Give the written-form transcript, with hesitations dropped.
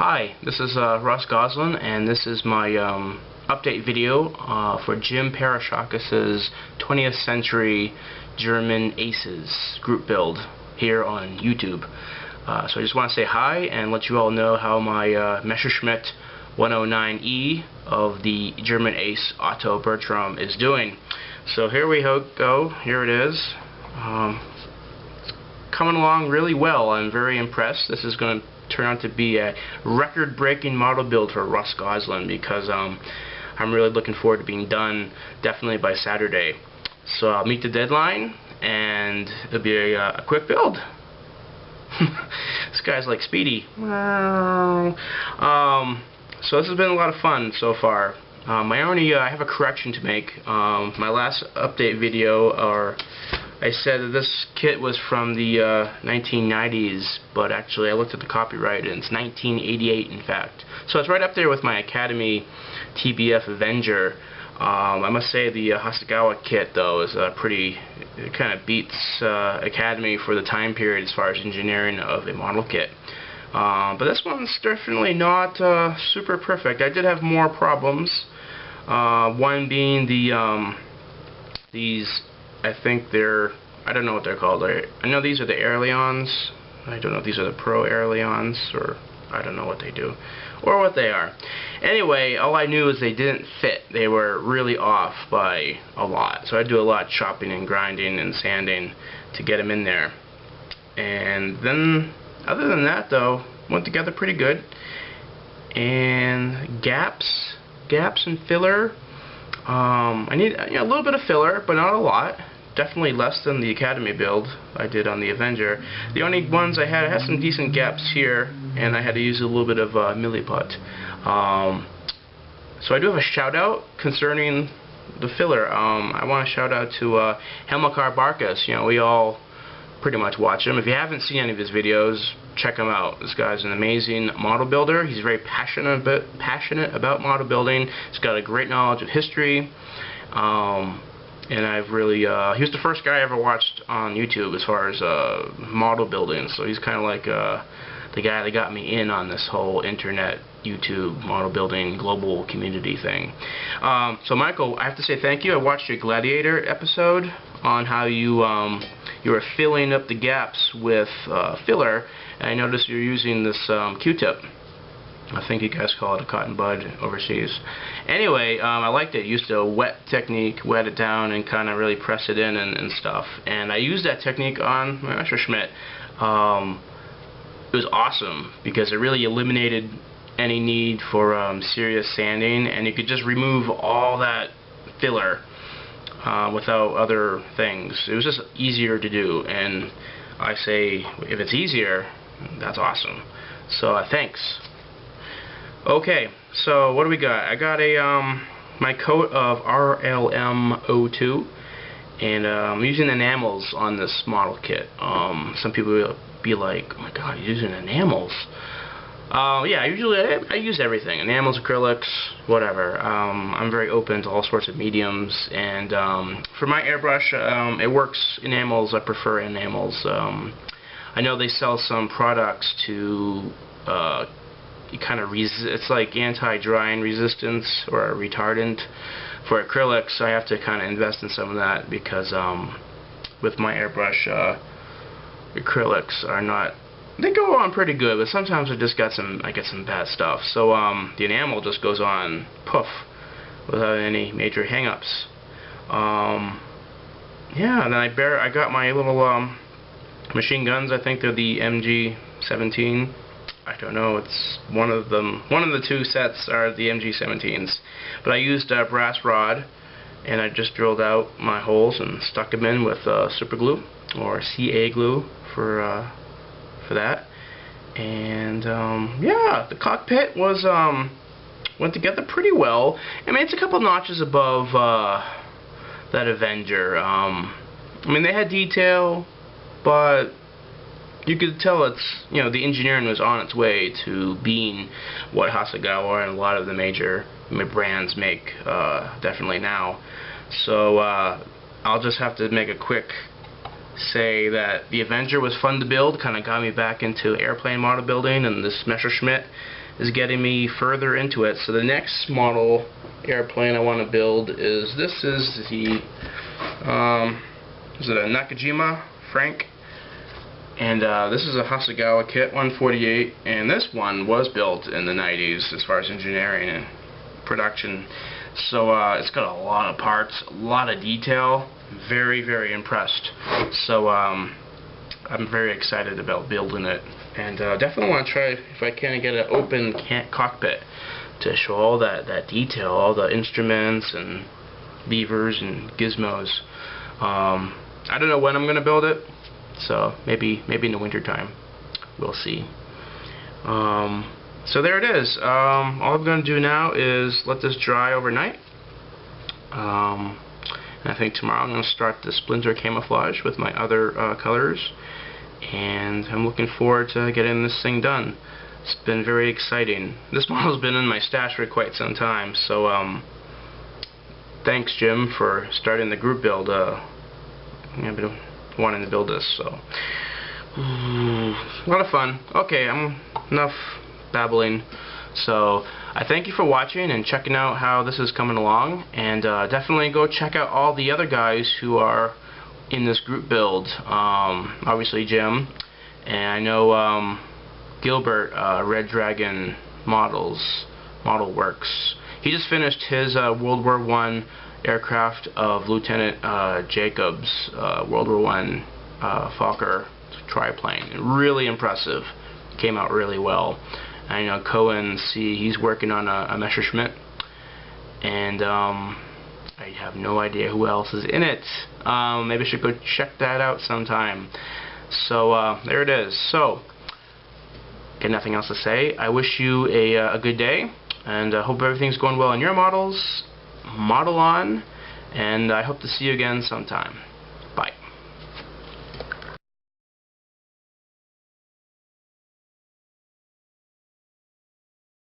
Hi, this is Russ Goslin, and this is my update video for Jim Parashakis' 20th Century German Aces group build here on YouTube. So I just want to say hi and let you all know how my Messerschmitt 109E of the German ace Otto Bertram is doing. So here we go. Here it is. It's coming along really well. I'm very impressed. This is going to turn out to be a record-breaking model build for Russ Goslin because I'm really looking forward to being done definitely by Saturday. So I'll meet the deadline and it'll be a quick build. This guy's like Speedy. So this has been a lot of fun so far. I have a correction to make. My last update video, I said that this kit was from the 1990s, but actually I looked at the copyright and it's 1988 in fact. So it's right up there with my Academy TBF Avenger. I must say the Hasegawa kit though is it kind of beats Academy for the time period as far as engineering of a model kit. But this one's definitely not super perfect. I did have more problems. One being these, I think I don't know what they're called. I know these are the Airleons. I don't know if these are the Pro Airleons, or I don't know what they do, or what they are. Anyway, all I knew is they didn't fit. They were really off by a lot. So I do a lot of chopping and grinding and sanding to get them in there. And then, other than that though, went together pretty good. And gaps and filler. I need a little bit of filler, but not a lot. Definitely less than the Academy build I did on the Avenger. The only ones I had some decent gaps here, and I had to use a little bit of milliput. So I do have a shout out concerning the filler. I want to shout out to Hamilkar Barkas. We all pretty much watch him. If you haven't seen any of his videos, check him out. This guy's an amazing model builder. He's very passionate about model building. He's got a great knowledge of history. And I've really, he was the first guy I ever watched on YouTube as far as model building, so he's kind of like the guy that got me in on this whole internet, YouTube, model building, global community thing. So Michael, I have to say thank you. I watched your Gladiator episode on how you were filling up the gaps with filler, and I noticed you're using this Q-tip. I think you guys call it a cotton bud overseas. Anyway, I liked it. Used a wet technique, wet it down, and kind of really press it in and stuff. And I used that technique on my Messerschmitt. It was awesome because it really eliminated any need for serious sanding, and you could just remove all that filler without other things. It was just easier to do, and I say if it's easier, that's awesome. So thanks. Okay, so what do we got? I got my coat of RLM02, and I'm using enamels on this model kit. Some people will be like, oh my god, you're using enamels. Yeah, I use everything. Enamels, acrylics, whatever. I'm very open to all sorts of mediums, and for my airbrush, it works enamels. I prefer enamels. I know they sell some products to it's like anti-drying resistance or a retardant for acrylics. I have to kind of invest in some of that because with my airbrush, acrylics are not, they go on pretty good, but sometimes I get some bad stuff. So the enamel just goes on poof without any major hang-ups. Yeah, and then I got my little machine guns. I think they're the MG17. I don't know, it's one of them. One of the two sets are the MG17s. But I used a brass rod, and I just drilled out my holes and stuck them in with super glue, or CA glue for that. And yeah, the cockpit was went together pretty well. I mean, it's a couple notches above that Avenger. I mean, they had detail, but you could tell it's, the engineering was on its way to being what Hasegawa and a lot of the major brands make definitely now. So I'll just have to make a quick say that the Avenger was fun to build, kind of got me back into airplane model building, and this Messerschmitt is getting me further into it. So the next model airplane I want to build is the is it a Nakajima Frank? And this is a Hasegawa kit 148, and this one was built in the 90s as far as engineering and production. So it's got a lot of parts, a lot of detail. Very, very impressed. So I'm very excited about building it, and definitely want to try, if I can, get an open cockpit to show all that detail, all the instruments and levers and gizmos. I don't know when I'm going to build it, so maybe in the winter time. We'll see. So there it is. All I'm going to do now is let this dry overnight. And I think tomorrow I'm going to start the splinter camouflage with my other colors. And I'm looking forward to getting this thing done. It's been very exciting. This model's been in my stash for quite some time, so thanks, Jim, for starting the group build. I've been wanting to build this, so a lot of fun. Okay, enough babbling. So I thank you for watching and checking out how this is coming along, and definitely go check out all the other guys who are in this group build. Obviously Jim, and I know Gilbert, Red Dragon Model Works. He just finished his World War I aircraft of Lieutenant Jacobs' World War I Fokker triplane. Really impressive. Came out really well. I know Cohen, he's working on a Messerschmitt, and I have no idea who else is in it. Maybe I should go check that out sometime. So there it is. So, got nothing else to say. I wish you a good day, and I hope everything's going well in your models. Model on, and I hope to see you again sometime.